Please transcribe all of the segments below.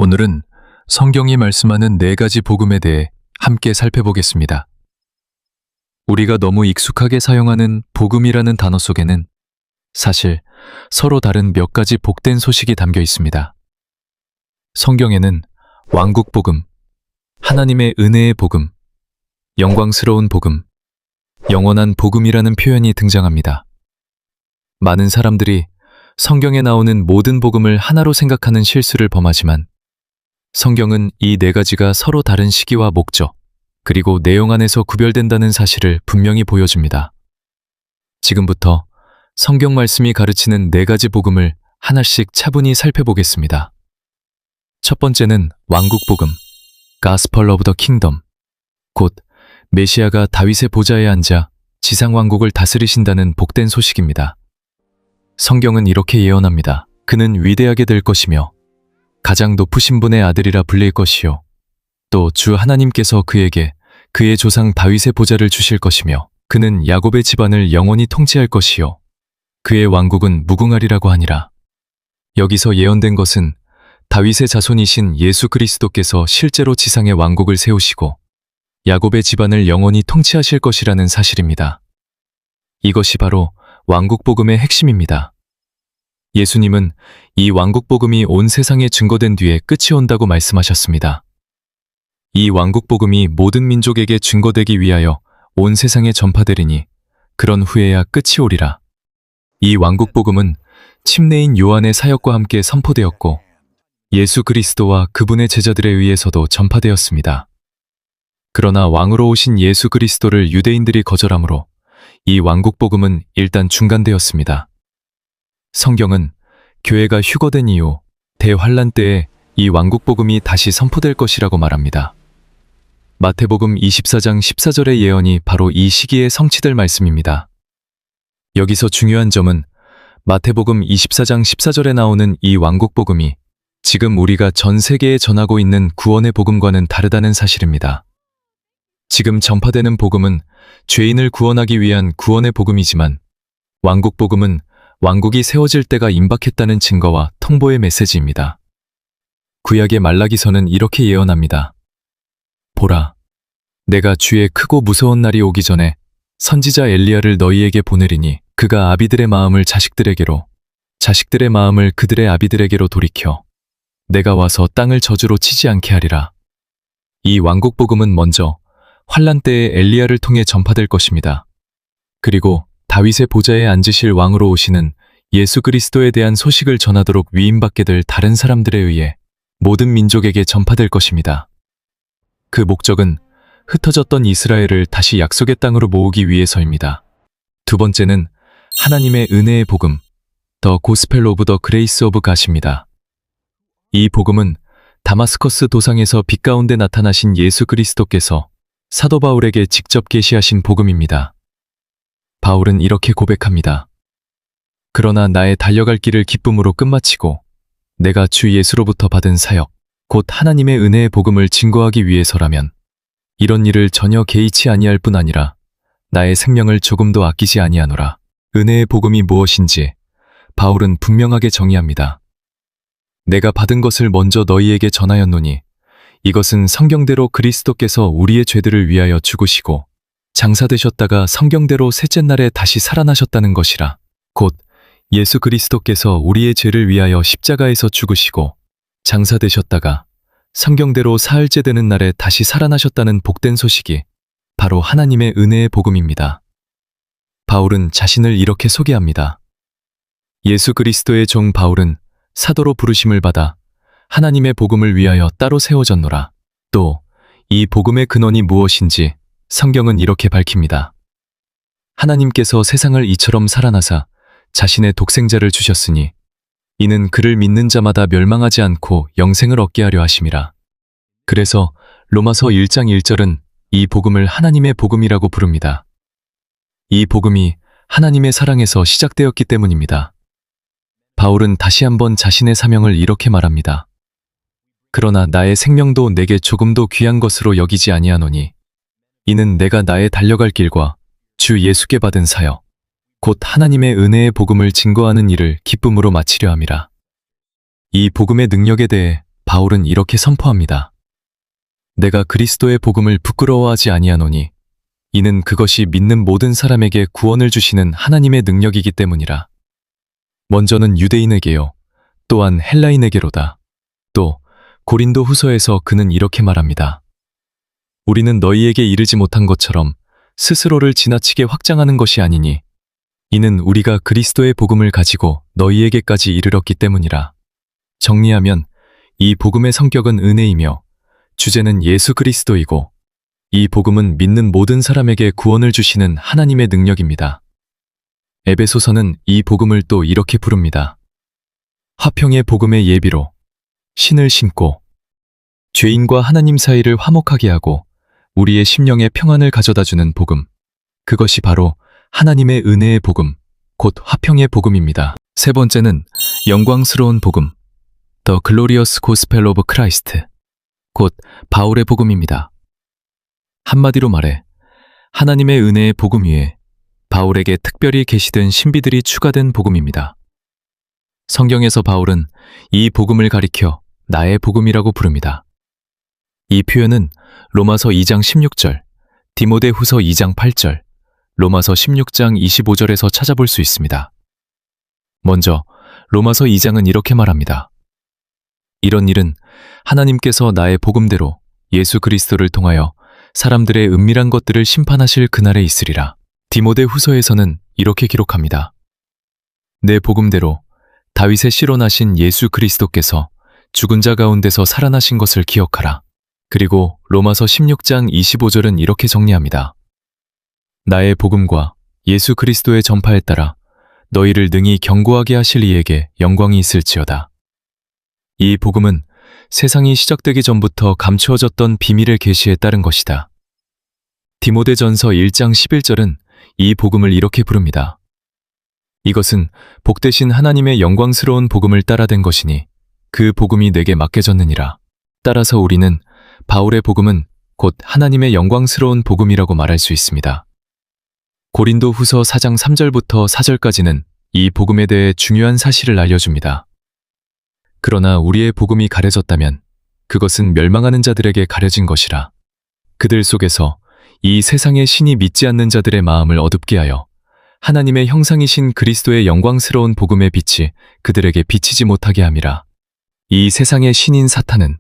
오늘은 성경이 말씀하는 4가지 복음에 대해 함께 살펴보겠습니다. 우리가 너무 익숙하게 사용하는 복음이라는 단어 속에는 사실 서로 다른 몇 가지 복된 소식이 담겨 있습니다. 성경에는 왕국 복음, 하나님의 은혜의 복음, 영광스러운 복음, 영원한 복음이라는 표현이 등장합니다. 많은 사람들이 성경에 나오는 모든 복음을 하나로 생각하는 실수를 범하지만 성경은 이 4가지가 서로 다른 시기와 목적, 그리고 내용 안에서 구별된다는 사실을 분명히 보여줍니다. 지금부터 성경 말씀이 가르치는 4가지 복음을 하나씩 차분히 살펴보겠습니다. 첫 번째는 왕국 복음, Gospel of the Kingdom, 곧 메시아가 다윗의 보좌에 앉아 지상 왕국을 다스리신다는 복된 소식입니다. 성경은 이렇게 예언합니다. 그는 위대하게 될 것이며 가장 높으신 분의 아들이라 불릴 것이요. 또 주 하나님께서 그에게 그의 조상 다윗의 보좌를 주실 것이며 그는 야곱의 집안을 영원히 통치할 것이요. 그의 왕국은 무궁하리라고 하니라. 여기서 예언된 것은 다윗의 자손이신 예수 그리스도께서 실제로 지상의 왕국을 세우시고 야곱의 집안을 영원히 통치하실 것이라는 사실입니다. 이것이 바로 왕국 복음의 핵심입니다. 예수님은 이 왕국 복음이 온 세상에 증거된 뒤에 끝이 온다고 말씀하셨습니다. 이 왕국 복음이 모든 민족에게 증거되기 위하여 온 세상에 전파되리니 그런 후에야 끝이 오리라. 이 왕국 복음은 침례인 요한의 사역과 함께 선포되었고 예수 그리스도와 그분의 제자들에 의해서도 전파되었습니다. 그러나 왕으로 오신 예수 그리스도를 유대인들이 거절하므로 이 왕국 복음은 일단 중단되었습니다. 성경은 교회가 휴거된 이후 대환란 때에 이 왕국 복음이 다시 선포될 것이라고 말합니다. 마태복음 24장 14절의 예언이 바로 이 시기에 성취될 말씀입니다. 여기서 중요한 점은 마태복음 24장 14절에 나오는 이 왕국 복음이 지금 우리가 전 세계에 전하고 있는 구원의 복음과는 다르다는 사실입니다. 지금 전파되는 복음은 죄인을 구원하기 위한 구원의 복음이지만 왕국 복음은 왕국이 세워질 때가 임박했다는 증거와 통보의 메시지입니다. 구약의 말라기서는 이렇게 예언합니다. 보라, 내가 주의 크고 무서운 날이 오기 전에 선지자 엘리야를 너희에게 보내리니 그가 아비들의 마음을 자식들에게로, 자식들의 마음을 그들의 아비들에게로 돌이켜 내가 와서 땅을 저주로 치지 않게 하리라. 이 왕국 복음은 먼저 환란 때에 엘리야를 통해 전파될 것입니다. 그리고 다윗의 보좌에 앉으실 왕으로 오시는 예수 그리스도에 대한 소식을 전하도록 위임받게 될 다른 사람들에 의해 모든 민족에게 전파될 것입니다. 그 목적은 흩어졌던 이스라엘을 다시 약속의 땅으로 모으기 위해서입니다. 두 번째는 하나님의 은혜의 복음, The Gospel of the Grace of God입니다. 이 복음은 다마스커스 도상에서 빛 가운데 나타나신 예수 그리스도께서 사도 바울에게 직접 계시하신 복음입니다. 바울은 이렇게 고백합니다. 그러나 나의 달려갈 길을 기쁨으로 끝마치고 내가 주 예수로부터 받은 사역, 곧 하나님의 은혜의 복음을 증거하기 위해서라면 이런 일을 전혀 개의치 아니할 뿐 아니라 나의 생명을 조금도 아끼지 아니하노라. 은혜의 복음이 무엇인지 바울은 분명하게 정의합니다. 내가 받은 것을 먼저 너희에게 전하였노니 이것은 성경대로 그리스도께서 우리의 죄들을 위하여 죽으시고 장사되셨다가 성경대로 셋째 날에 다시 살아나셨다는 것이라. 곧 예수 그리스도께서 우리의 죄를 위하여 십자가에서 죽으시고 장사되셨다가 성경대로 사흘째 되는 날에 다시 살아나셨다는 복된 소식이 바로 하나님의 은혜의 복음입니다. 바울은 자신을 이렇게 소개합니다. 예수 그리스도의 종 바울은 사도로 부르심을 받아 하나님의 복음을 위하여 따로 세워졌노라. 또 이 복음의 근원이 무엇인지 성경은 이렇게 밝힙니다. 하나님께서 세상을 이처럼 사랑하사 자신의 독생자를 주셨으니 이는 그를 믿는 자마다 멸망하지 않고 영생을 얻게 하려 하심이라. 그래서 로마서 1장 1절은 이 복음을 하나님의 복음이라고 부릅니다. 이 복음이 하나님의 사랑에서 시작되었기 때문입니다. 바울은 다시 한번 자신의 사명을 이렇게 말합니다. 그러나 나의 생명도 내게 조금도 귀한 것으로 여기지 아니하노니 이는 내가 나의 달려갈 길과 주 예수께 받은 사역, 곧 하나님의 은혜의 복음을 증거하는 일을 기쁨으로 마치려 함이라. 이 복음의 능력에 대해 바울은 이렇게 선포합니다. 내가 그리스도의 복음을 부끄러워하지 아니하노니 이는 그것이 믿는 모든 사람에게 구원을 주시는 하나님의 능력이기 때문이라. 먼저는 유대인에게요, 또한 헬라인에게로다. 또 고린도 후서에서 그는 이렇게 말합니다. 우리는 너희에게 이르지 못한 것처럼 스스로를 지나치게 확장하는 것이 아니니 이는 우리가 그리스도의 복음을 가지고 너희에게까지 이르렀기 때문이라. 정리하면 이 복음의 성격은 은혜이며 주제는 예수 그리스도이고 이 복음은 믿는 모든 사람에게 구원을 주시는 하나님의 능력입니다. 에베소서는 이 복음을 또 이렇게 부릅니다. 화평의 복음의 예비로 신을 신고 죄인과 하나님 사이를 화목하게 하고 우리의 심령에 평안을 가져다주는 복음. 그것이 바로 하나님의 은혜의 복음, 곧 화평의 복음입니다. 세 번째는 영광스러운 복음, The Glorious Gospel of Christ, 곧 바울의 복음입니다. 한마디로 말해 하나님의 은혜의 복음 위에 바울에게 특별히 계시된 신비들이 추가된 복음입니다. 성경에서 바울은 이 복음을 가리켜 나의 복음이라고 부릅니다. 이 표현은 로마서 2장 16절, 디모데후서 2장 8절, 로마서 16장 25절에서 찾아볼 수 있습니다. 먼저 로마서 2장은 이렇게 말합니다. 이런 일은 하나님께서 나의 복음대로 예수 그리스도를 통하여 사람들의 은밀한 것들을 심판하실 그날에 있으리라. 디모데후서에서는 이렇게 기록합니다. 내 복음대로 다윗의 씨로 나신 예수 그리스도께서 죽은 자 가운데서 살아나신 것을 기억하라. 그리고 로마서 16장 25절은 이렇게 정리합니다. 나의 복음과 예수 그리스도의 전파에 따라 너희를 능히 견고하게 하실 이에게 영광이 있을지어다. 이 복음은 세상이 시작되기 전부터 감추어졌던 비밀의 계시에 따른 것이다. 디모데전서 1장 11절은 이 복음을 이렇게 부릅니다. 이것은 복되신 하나님의 영광스러운 복음을 따라된 것이니 그 복음이 내게 맡겨졌느니라. 따라서 우리는 바울의 복음은 곧 하나님의 영광스러운 복음이라고 말할 수 있습니다. 고린도 후서 4장 3절부터 4절까지는 이 복음에 대해 중요한 사실을 알려줍니다. 그러나 우리의 복음이 가려졌다면 그것은 멸망하는 자들에게 가려진 것이라. 그들 속에서 이 세상의 신이 믿지 않는 자들의 마음을 어둡게 하여 하나님의 형상이신 그리스도의 영광스러운 복음의 빛이 그들에게 비치지 못하게 함이라. 이 세상의 신인 사탄은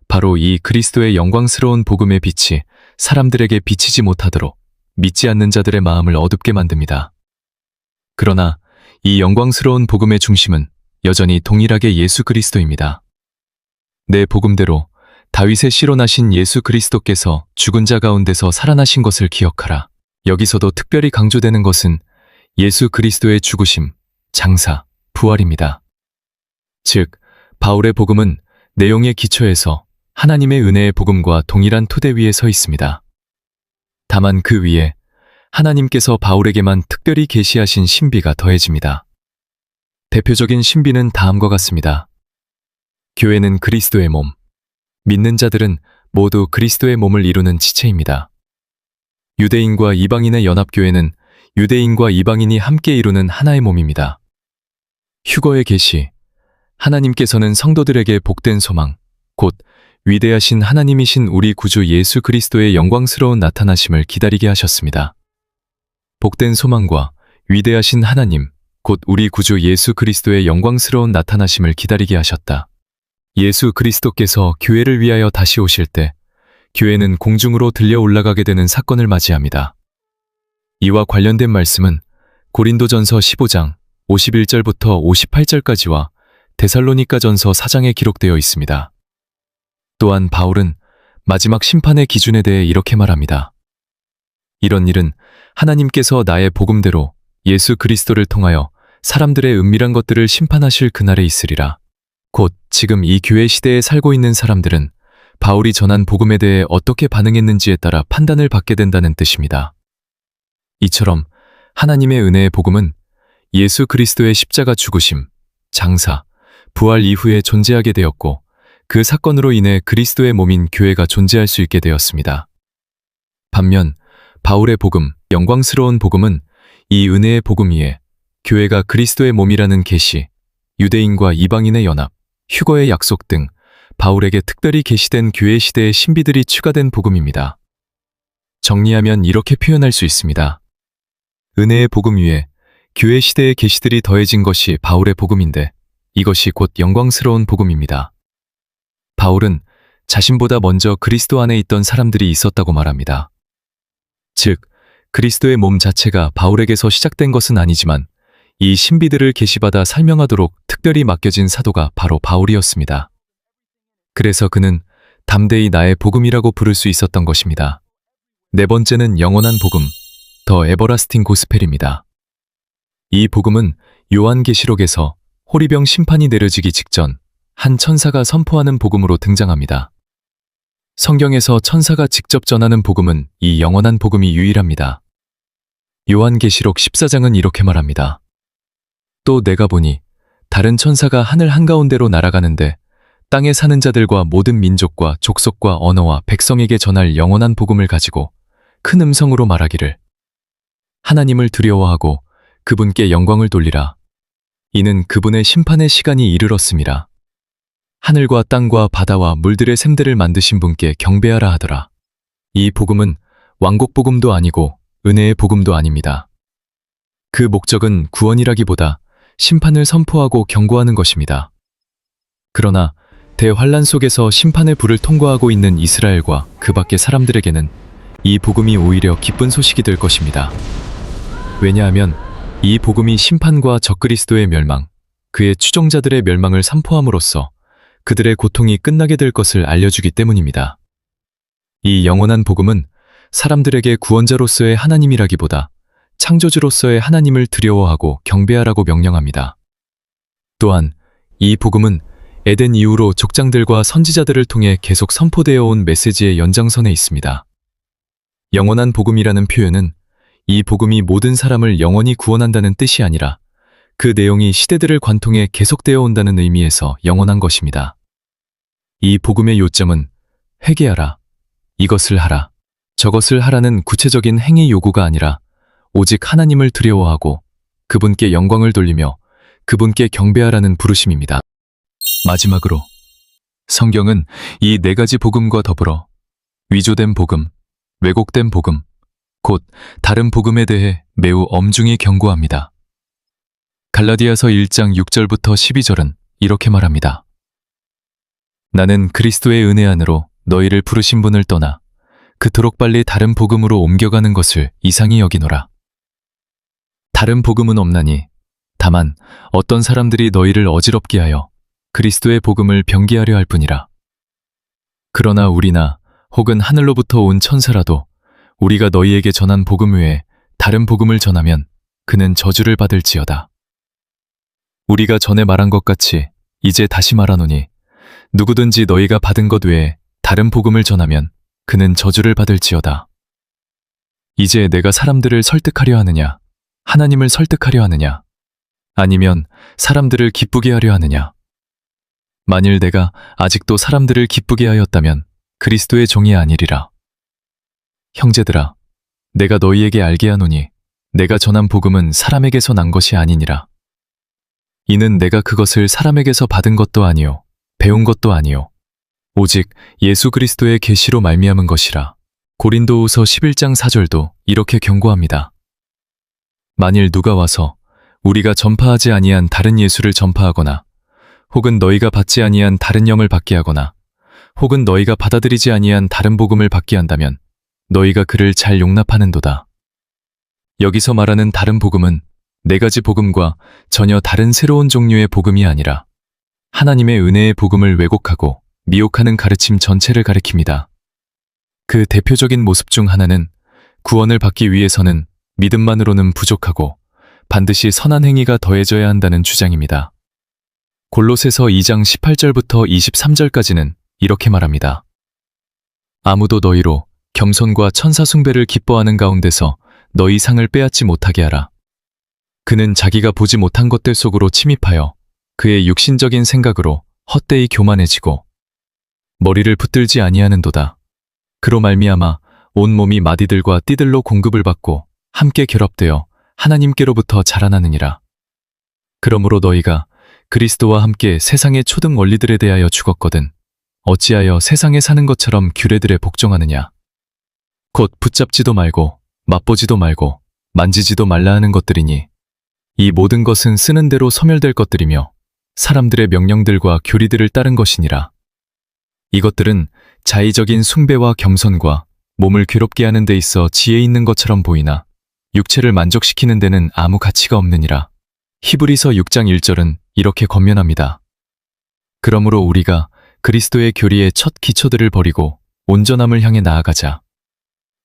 바로 이 그리스도의 영광스러운 복음의 빛이 사람들에게 비치지 못하도록 믿지 않는 자들의 마음을 어둡게 만듭니다. 그러나 이 영광스러운 복음의 중심은 여전히 동일하게 예수 그리스도입니다. 내 복음대로 다윗의 씨로 나신 예수 그리스도께서 죽은 자 가운데서 살아나신 것을 기억하라. 여기서도 특별히 강조되는 것은 예수 그리스도의 죽으심, 장사, 부활입니다. 즉, 바울의 복음은 내용의 기초에서 하나님의 은혜의 복음과 동일한 토대 위에 서 있습니다. 다만 그 위에 하나님께서 바울에게만 특별히 계시하신 신비가 더해집니다. 대표적인 신비는 다음과 같습니다. 교회는 그리스도의 몸, 믿는 자들은 모두 그리스도의 몸을 이루는 지체입니다. 유대인과 이방인의 연합교회는 유대인과 이방인이 함께 이루는 하나의 몸입니다. 휴거의 계시, 하나님께서는 성도들에게 복된 소망, 곧 위대하신 하나님이신 우리 구주 예수 그리스도의 영광스러운 나타나심을 기다리게 하셨습니다. 복된 소망과 위대하신 하나님, 곧 우리 구주 예수 그리스도의 영광스러운 나타나심을 기다리게 하셨다. 예수 그리스도께서 교회를 위하여 다시 오실 때 교회는 공중으로 들려 올라가게 되는 사건을 맞이합니다. 이와 관련된 말씀은 고린도전서 15장 51절부터 58절까지와 데살로니가전서 4장에 기록되어 있습니다. 또한 바울은 마지막 심판의 기준에 대해 이렇게 말합니다. 이런 일은 하나님께서 나의 복음대로 예수 그리스도를 통하여 사람들의 은밀한 것들을 심판하실 그날에 있으리라. 곧 지금 이 교회 시대에 살고 있는 사람들은 바울이 전한 복음에 대해 어떻게 반응했는지에 따라 판단을 받게 된다는 뜻입니다. 이처럼 하나님의 은혜의 복음은 예수 그리스도의 십자가 죽으심, 장사, 부활 이후에 존재하게 되었고 그 사건으로 인해 그리스도의 몸인 교회가 존재할 수 있게 되었습니다. 반면 바울의 복음, 영광스러운 복음은 이 은혜의 복음 위에 교회가 그리스도의 몸이라는 계시, 유대인과 이방인의 연합, 휴거의 약속 등 바울에게 특별히 계시된 교회 시대의 신비들이 추가된 복음입니다. 정리하면 이렇게 표현할 수 있습니다. 은혜의 복음 위에 교회 시대의 계시들이 더해진 것이 바울의 복음인데 이것이 곧 영광스러운 복음입니다. 바울은 자신보다 먼저 그리스도 안에 있던 사람들이 있었다고 말합니다. 즉, 그리스도의 몸 자체가 바울에게서 시작된 것은 아니지만 이 신비들을 계시받아 설명하도록 특별히 맡겨진 사도가 바로 바울이었습니다. 그래서 그는 담대히 나의 복음이라고 부를 수 있었던 것입니다. 네 번째는 영원한 복음, 더 에버라스팅 고스펠입니다. 이 복음은 요한계시록에서 호리병 심판이 내려지기 직전 한 천사가 선포하는 복음으로 등장합니다. 성경에서 천사가 직접 전하는 복음은 이 영원한 복음이 유일합니다. 요한계시록 14장은 이렇게 말합니다. 또 내가 보니 다른 천사가 하늘 한가운데로 날아가는데 땅에 사는 자들과 모든 민족과 족속과 언어와 백성에게 전할 영원한 복음을 가지고 큰 음성으로 말하기를 하나님을 두려워하고 그분께 영광을 돌리라. 이는 그분의 심판의 시간이 이르렀음이라. 하늘과 땅과 바다와 물들의 샘들을 만드신 분께 경배하라 하더라. 이 복음은 왕국 복음도 아니고 은혜의 복음도 아닙니다. 그 목적은 구원이라기보다 심판을 선포하고 경고하는 것입니다. 그러나 대환란 속에서 심판의 불을 통과하고 있는 이스라엘과 그 밖의 사람들에게는 이 복음이 오히려 기쁜 소식이 될 것입니다. 왜냐하면 이 복음이 심판과 적그리스도의 멸망, 그의 추종자들의 멸망을 선포함으로써 그들의 고통이 끝나게 될 것을 알려주기 때문입니다. 이 영원한 복음은 사람들에게 구원자로서의 하나님이라기보다 창조주로서의 하나님을 두려워하고 경배하라고 명령합니다. 또한 이 복음은 에덴 이후로 족장들과 선지자들을 통해 계속 선포되어 온 메시지의 연장선에 있습니다. 영원한 복음이라는 표현은 이 복음이 모든 사람을 영원히 구원한다는 뜻이 아니라 그 내용이 시대들을 관통해 계속되어 온다는 의미에서 영원한 것입니다. 이 복음의 요점은 회개하라, 이것을 하라, 저것을 하라는 구체적인 행위 요구가 아니라 오직 하나님을 두려워하고 그분께 영광을 돌리며 그분께 경배하라는 부르심입니다. 마지막으로 성경은 이 네 가지 복음과 더불어 위조된 복음, 왜곡된 복음, 곧 다른 복음에 대해 매우 엄중히 경고합니다. 갈라디아서 1장 6절부터 12절은 이렇게 말합니다. 나는 그리스도의 은혜 안으로 너희를 부르신 분을 떠나 그토록 빨리 다른 복음으로 옮겨가는 것을 이상히 여기노라. 다른 복음은 없나니 다만 어떤 사람들이 너희를 어지럽게 하여 그리스도의 복음을 변기하려 할 뿐이라. 그러나 우리나 혹은 하늘로부터 온 천사라도 우리가 너희에게 전한 복음 외에 다른 복음을 전하면 그는 저주를 받을지어다. 우리가 전에 말한 것 같이 이제 다시 말하노니 누구든지 너희가 받은 것 외에 다른 복음을 전하면 그는 저주를 받을지어다. 이제 내가 사람들을 설득하려 하느냐? 하나님을 설득하려 하느냐? 아니면 사람들을 기쁘게 하려 하느냐? 만일 내가 아직도 사람들을 기쁘게 하였다면 그리스도의 종이 아니리라. 형제들아, 내가 너희에게 알게 하노니 내가 전한 복음은 사람에게서 난 것이 아니니라. 이는 내가 그것을 사람에게서 받은 것도 아니요 배운 것도 아니요 오직 예수 그리스도의 계시로 말미암은 것이라. 고린도후서 11장 4절도 이렇게 경고합니다. 만일 누가 와서 우리가 전파하지 아니한 다른 예수를 전파하거나 혹은 너희가 받지 아니한 다른 영을 받게 하거나 혹은 너희가 받아들이지 아니한 다른 복음을 받게 한다면 너희가 그를 잘 용납하는도다. 여기서 말하는 다른 복음은 네 가지 복음과 전혀 다른 새로운 종류의 복음이 아니라 하나님의 은혜의 복음을 왜곡하고 미혹하는 가르침 전체를 가리킵니다. 그 대표적인 모습 중 하나는 구원을 받기 위해서는 믿음만으로는 부족하고 반드시 선한 행위가 더해져야 한다는 주장입니다. 골로새서 2장 18절부터 23절까지는 이렇게 말합니다. 아무도 너희로 겸손과 천사 숭배를 기뻐하는 가운데서 너희 상을 빼앗지 못하게 하라. 그는 자기가 보지 못한 것들 속으로 침입하여 그의 육신적인 생각으로 헛되이 교만해지고 머리를 붙들지 아니하는도다. 그로 말미암아 온 몸이 마디들과 띠들로 공급을 받고 함께 결합되어 하나님께로부터 자라나느니라. 그러므로 너희가 그리스도와 함께 세상의 초등 원리들에 대하여 죽었거든 어찌하여 세상에 사는 것처럼 규례들에 복종하느냐. 곧 붙잡지도 말고 맛보지도 말고 만지지도 말라 하는 것들이니 이 모든 것은 쓰는 대로 소멸될 것들이며 사람들의 명령들과 교리들을 따른 것이니라. 이것들은 자의적인 숭배와 겸손과 몸을 괴롭게 하는 데 있어 지혜 있는 것처럼 보이나 육체를 만족시키는 데는 아무 가치가 없느니라. 히브리서 6장 1절은 이렇게 권면합니다. 그러므로 우리가 그리스도의 교리의 첫 기초들을 버리고 온전함을 향해 나아가자.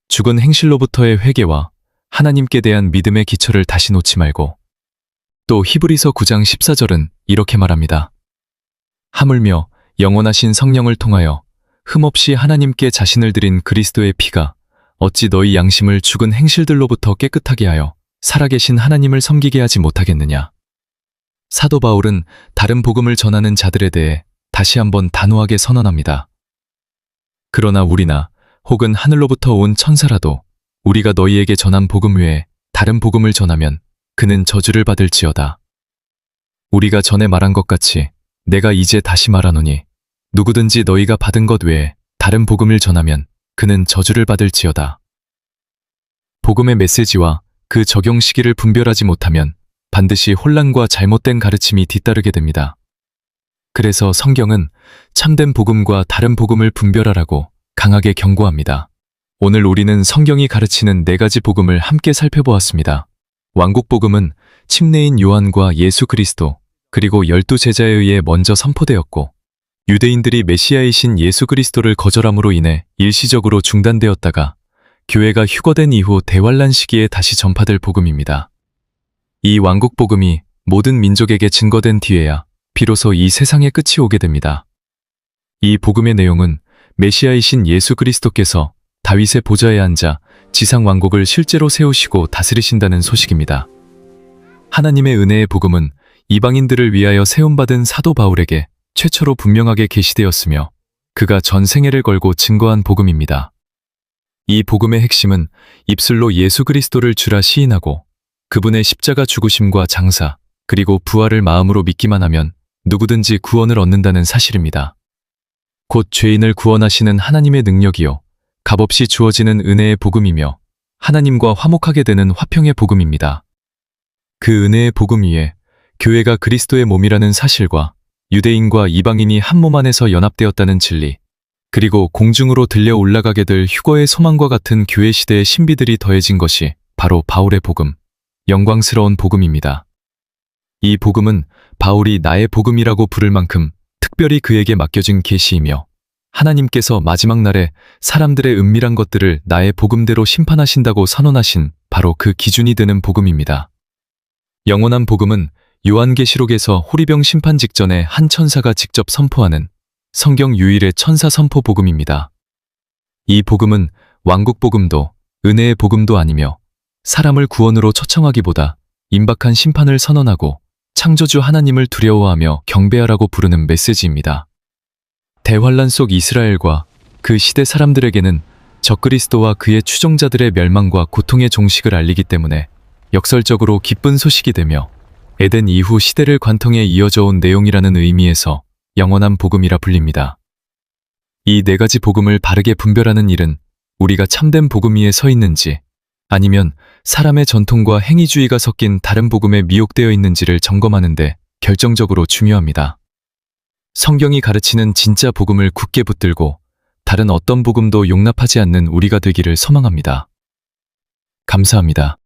죽은 행실로부터의 회개와 하나님께 대한 믿음의 기초를 다시 놓지 말고. 또 히브리서 9장 14절은 이렇게 말합니다. 하물며 영원하신 성령을 통하여 흠없이 하나님께 자신을 드린 그리스도의 피가 어찌 너희 양심을 죽은 행실들로부터 깨끗하게 하여 살아계신 하나님을 섬기게 하지 못하겠느냐. 사도 바울은 다른 복음을 전하는 자들에 대해 다시 한번 단호하게 선언합니다. 그러나 우리나 혹은 하늘로부터 온 천사라도 우리가 너희에게 전한 복음 외에 다른 복음을 전하면 그는 저주를 받을지어다. 우리가 전에 말한 것 같이 내가 이제 다시 말하노니 누구든지 너희가 받은 것 외에 다른 복음을 전하면 그는 저주를 받을지어다. 복음의 메시지와 그 적용 시기를 분별하지 못하면 반드시 혼란과 잘못된 가르침이 뒤따르게 됩니다. 그래서 성경은 참된 복음과 다른 복음을 분별하라고 강하게 경고합니다. 오늘 우리는 성경이 가르치는 4가지 복음을 함께 살펴보았습니다. 왕국복음은 침례인 요한과 예수 그리스도 그리고 12제자에 의해 먼저 선포되었고 유대인들이 메시아이신 예수 그리스도를 거절함으로 인해 일시적으로 중단되었다가 교회가 휴거된 이후 대환란 시기에 다시 전파될 복음입니다. 이 왕국복음이 모든 민족에게 증거된 뒤에야 비로소 이 세상의 끝이 오게 됩니다. 이 복음의 내용은 메시아이신 예수 그리스도께서 다윗의 보좌에 앉아 지상 왕국을 실제로 세우시고 다스리신다는 소식입니다. 하나님의 은혜의 복음은 이방인들을 위하여 세움받은 사도 바울에게 최초로 분명하게 계시되었으며 그가 전 생애를 걸고 증거한 복음입니다. 이 복음의 핵심은 입술로 예수 그리스도를 주라 시인하고 그분의 십자가 죽으심과 장사 그리고 부활을 마음으로 믿기만 하면 누구든지 구원을 얻는다는 사실입니다. 곧 죄인을 구원하시는 하나님의 능력이요 값없이 주어지는 은혜의 복음이며 하나님과 화목하게 되는 화평의 복음입니다. 그 은혜의 복음 위에 교회가 그리스도의 몸이라는 사실과 유대인과 이방인이 한 몸 안에서 연합되었다는 진리, 그리고 공중으로 들려 올라가게 될 휴거의 소망과 같은 교회 시대의 신비들이 더해진 것이 바로 바울의 복음, 영광스러운 복음입니다. 이 복음은 바울이 나의 복음이라고 부를 만큼 특별히 그에게 맡겨진 계시이며 하나님께서 마지막 날에 사람들의 은밀한 것들을 나의 복음대로 심판하신다고 선언하신 바로 그 기준이 되는 복음입니다. 영원한 복음은 요한계시록에서 호리병 심판 직전에 한 천사가 직접 선포하는 성경 유일의 천사 선포 복음입니다. 이 복음은 왕국 복음도 은혜의 복음도 아니며 사람을 구원으로 초청하기보다 임박한 심판을 선언하고 창조주 하나님을 두려워하며 경배하라고 부르는 메시지입니다. 대환란 속 이스라엘과 그 시대 사람들에게는 적그리스도와 그의 추종자들의 멸망과 고통의 종식을 알리기 때문에 역설적으로 기쁜 소식이 되며 에덴 이후 시대를 관통해 이어져 온 내용이라는 의미에서 영원한 복음이라 불립니다. 이 4가지 복음을 바르게 분별하는 일은 우리가 참된 복음 위에 서 있는지 아니면 사람의 전통과 행위주의가 섞인 다른 복음에 미혹되어 있는지를 점검하는 데 결정적으로 중요합니다. 성경이 가르치는 진짜 복음을 굳게 붙들고 다른 어떤 복음도 용납하지 않는 우리가 되기를 소망합니다. 감사합니다.